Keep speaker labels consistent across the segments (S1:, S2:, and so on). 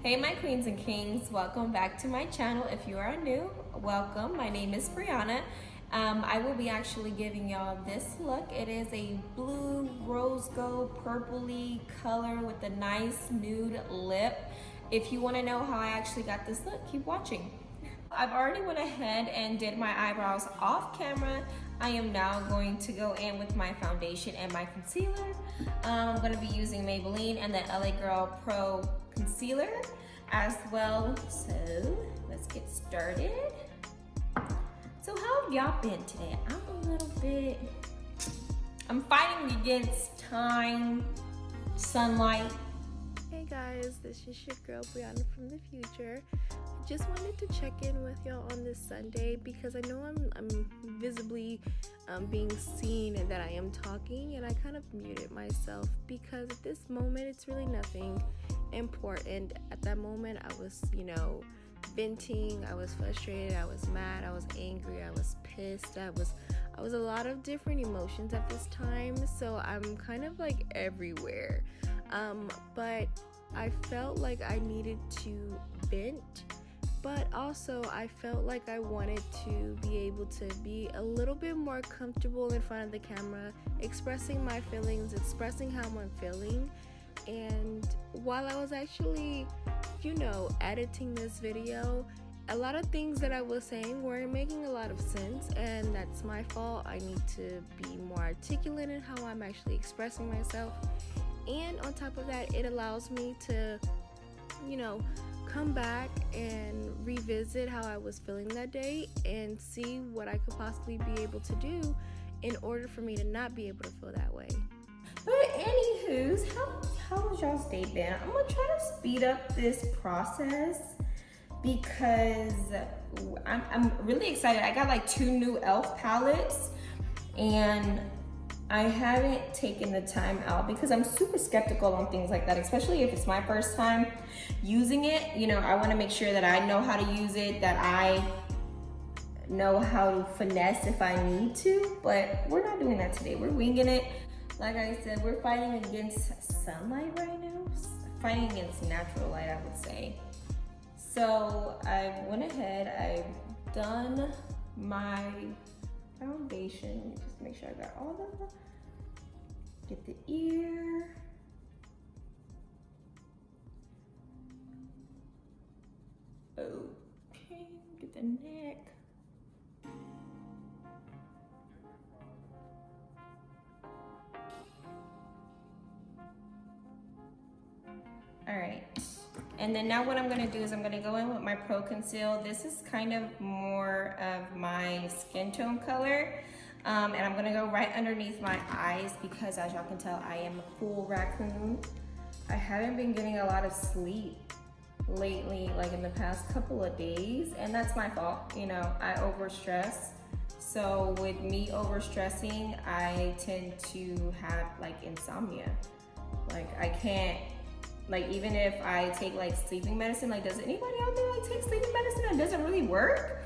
S1: Hey my queens and kings, welcome back to my channel. If you are new, welcome. My name is Brianna. I will be actually giving y'all this look. It is a blue rose gold purpley color with a nice nude lip. If you want to know how I actually got this look, keep watching. I've already went ahead and did my eyebrows off camera. I am now going to go in with my foundation and my concealer. I'm going to be using Maybelline and the LA Girl Pro Concealer as well. So let's get started. So how have y'all been today? I'm fighting against time, sunlight.
S2: Hey guys, this is your girl Brianna from the future. I just wanted to check in with y'all on this Sunday because I know I'm visibly being seen and that I am talking, and I kind of muted myself because at this moment it's really nothing important. At that moment I was, venting, I was frustrated, I was mad, I was angry, I was pissed, I was a lot of different emotions at this time, so I'm kind of like everywhere. But I felt like I needed to vent, but also I felt like I wanted to be able to be a little bit more comfortable in front of the camera, expressing my feelings, expressing how I'm feeling. And while I was actually, editing this video, a lot of things that I was saying weren't making a lot of sense, and that's my fault. I need to be more articulate in how I'm actually expressing myself. And on top of that, it allows me to, come back and revisit how I was feeling that day and see what I could possibly be able to do in order for me to not be able to feel that way.
S1: But anywho's, how has y'all's day been? I'm gonna try to speed up this process because I'm really excited. I got like 2 new ELF palettes and I haven't taken the time out because I'm super skeptical on things like that, especially if it's my first time using it. I want to make sure that I know how to use it, that I know how to finesse if I need to, but we're not doing that today. We're winging it. Like I said, we're fighting against sunlight right now, fighting against natural light, I would say. So I went ahead, I've done my foundation. Just make sure I got all the, get the ear. Okay, get the neck. All right, and then now what I'm gonna do is I'm gonna go in with my Pro Conceal. This is kind of more of my skin tone color. And I'm gonna go right underneath my eyes because as y'all can tell, I am a full raccoon. I haven't been getting a lot of sleep lately, like in the past couple of days, and that's my fault. I overstress. So with me overstressing, I tend to have like insomnia. Like I can't, like even if I take like sleeping medicine, like does anybody out there like take sleeping medicine that doesn't really work?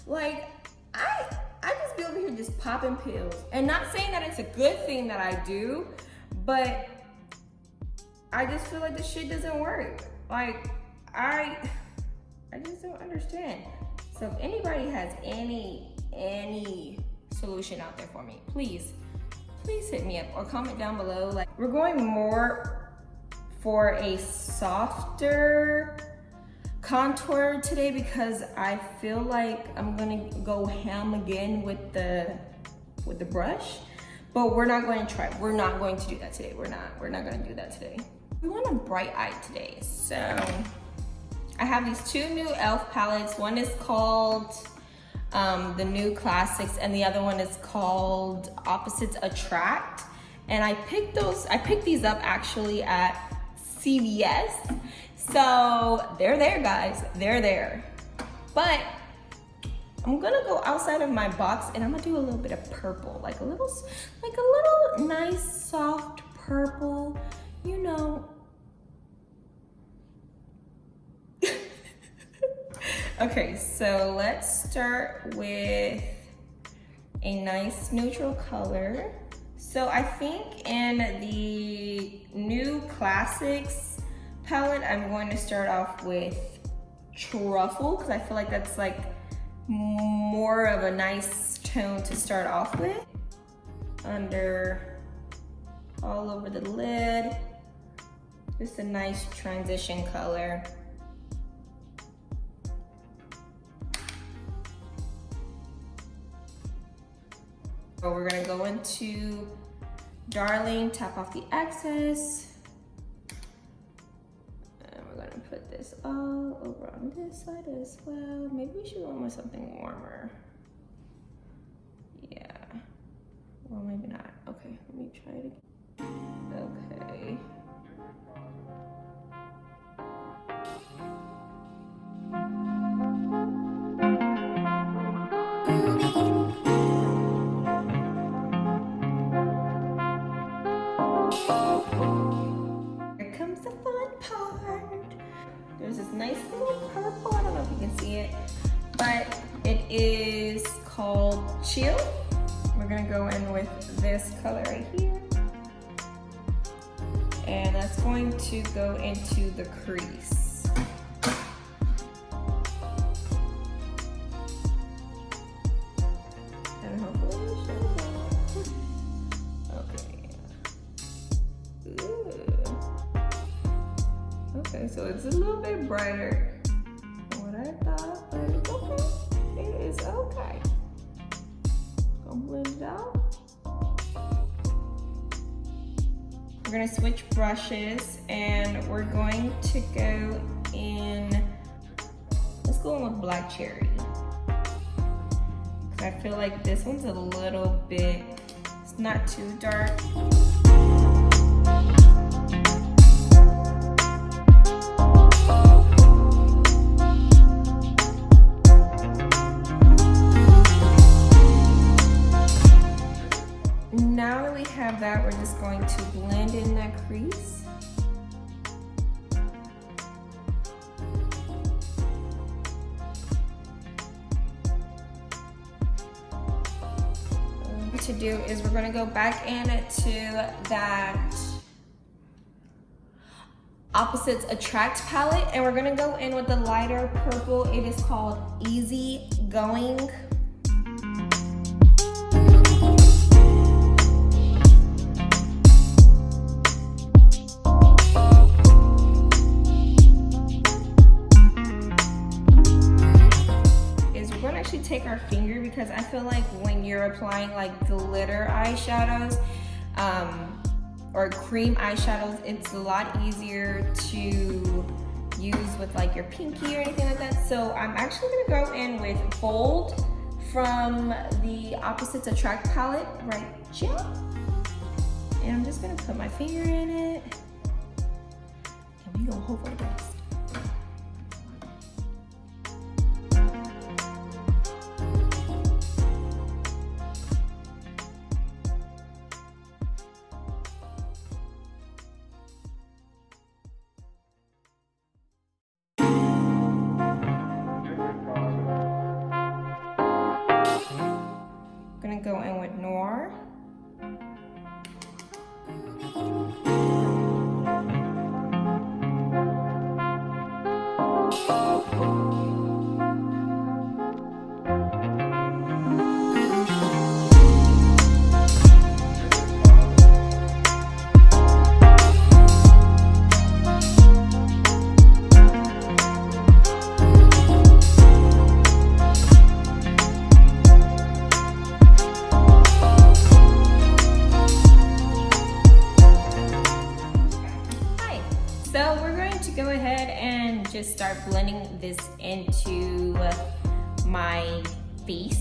S1: Like I just be over here just popping pills, and not saying that it's a good thing that I do, but I just feel like the shit doesn't work. Like I just don't understand. So if anybody has any solution out there for me, please hit me up or comment down below. Like we're going more for a softer contour today because I feel like I'm gonna go ham again with the brush, but we're not going to do that today. We're not gonna do that today. We want a bright eye today. So I have these 2 new ELF palettes. One is called the New Classics and the other one is called Opposites Attract. And I picked these up actually at CVS. So they're there, guys, they're there. But I'm gonna go outside of my box and I'm gonna do a little bit of purple, like a little nice soft purple, Okay, so let's start with a nice neutral color. So I think in the New Classics palette, I'm going to start off with Truffle because I feel like that's like more of a nice tone to start off with. Under, all over the lid, just a nice transition color. So we're gonna go into Darling, tap off the excess. And we're gonna put this all over on this side as well. Maybe we should go with something warmer. Yeah, well maybe not. Okay, let me try it again. Okay. Here comes the fun part. There's this nice little purple, I don't know if you can see it, but it is called Chill. We're gonna go in with this color right here. And that's going to go into the crease. And hopefully it shows up. Okay. Ooh. Okay, so it's a little bit brighter than what I thought, but it's okay. It is okay. Gonna blend it out. We're gonna switch brushes and we're going to go in, let's go in with Black Cherry. I feel like this one's a little bit, it's not too dark. Now that we have that, we're just going to blend in that crease. What to do is we're going to go back into that Opposites Attract palette, and we're going to go in with the lighter purple. It is called Easy Going. Take our finger, because I feel like when you're applying like glitter eyeshadows or cream eyeshadows, it's a lot easier to use with like your pinky or anything like that. So I'm actually gonna go in with Bold from the Opposites Attract palette right here, and I'm just gonna put my finger in it and we gonna hope for the best. Go in with Noir. Just start blending this into my face.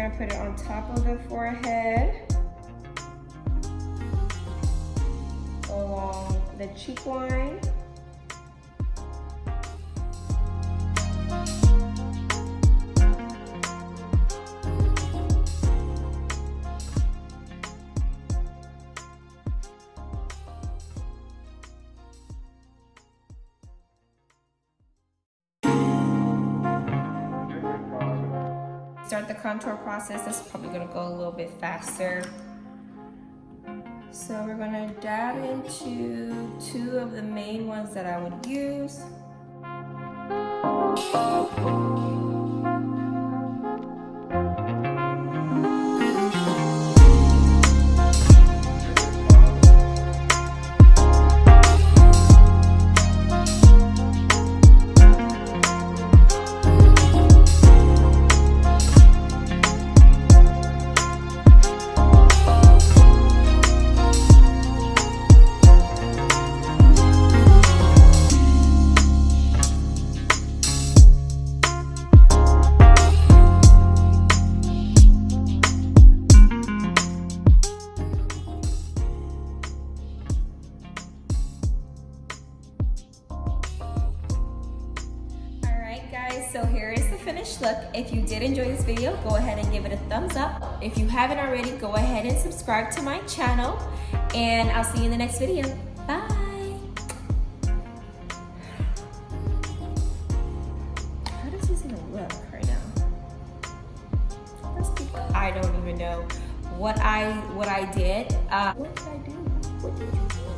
S1: gonna put it on top of the forehead, along the cheek line. Start the contour process. This is probably gonna go a little bit faster. So we're gonna dab into two of the main ones that I would use. So here is the finished look. If you did enjoy this video, go ahead and give it a thumbs up. If you haven't already, go ahead and subscribe to my channel, and I'll see you in the next video. Bye. How does this even look right now? I don't even know what I did. What did I do? What did you do?